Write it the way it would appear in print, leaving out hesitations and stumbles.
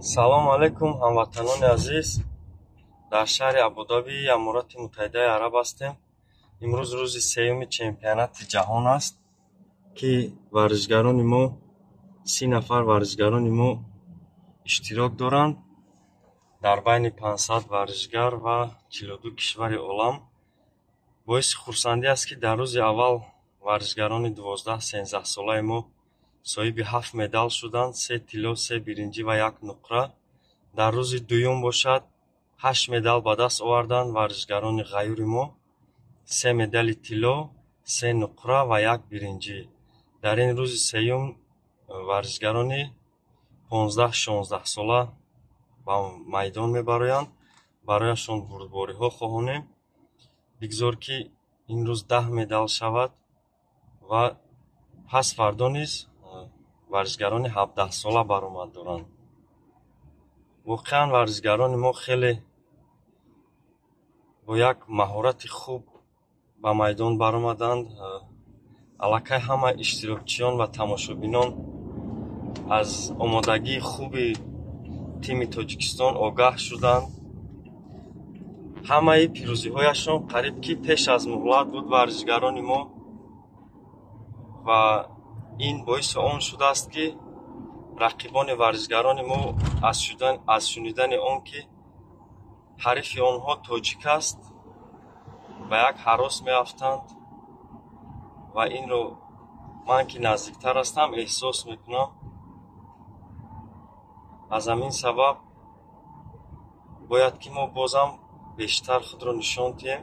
Салом алайкум, ҳамватанони азиз. Дар шаҳри Абудаби, Амурати Муттаҳидаи Араб ҳастем. Имрӯз рӯзи сеюми чемпионати ҷаҳон аст, ки варзишгарони мо 30 нафар варзишгарони мо иштирок доранд дар байни 500 варзишгар ва 42 кишвари олам. Боиси хурсандӣ аст, ки дар рӯзи аввал варзишгарони 12-13 солаи мо соҳиби 7 медал шуданд, 3 тилло, 3 биринҷӣ ва 1 нуқра. Дар рӯзи дуюм бошад 8 медал ба даст оварданд варзишгарони ғаюри мо, 3 медали тилло, 3 нуқра ва 1 биринҷӣ. Дар ин рӯзи сеюм варзишгарони 15-16 сола ба майдон мебароянд. Барояшон бурдбориҳо хоҳонем. Бигзор ки ин рӯз 10 медал шавад ва пас фардо низ варзишгарони 17 сола баромад доранд. воқеан варзишгарони мо хеле бо як маҳорати хуб ба майдон баромаданд. аллакай ҳама иштирокчиён ва тамошобинон аз омодагии хуби тими Тоҷикистон огаҳ шуданд. ҳамаи пирӯзиҳояшон қариб ки пеш аз муҳлат буд варзишгарони мо, ва ин боиси он шудааст, ки рақибони варзишгарони мо аз шунидани он ки ҳарифи онҳо тоҷик аст ба як ҳарос меафтанд, ва инро ман ки наздиктар ҳастам эҳсос мекунам. аз ҳамин сабаб бояд ки мо бозам бештар худро нишон диҳем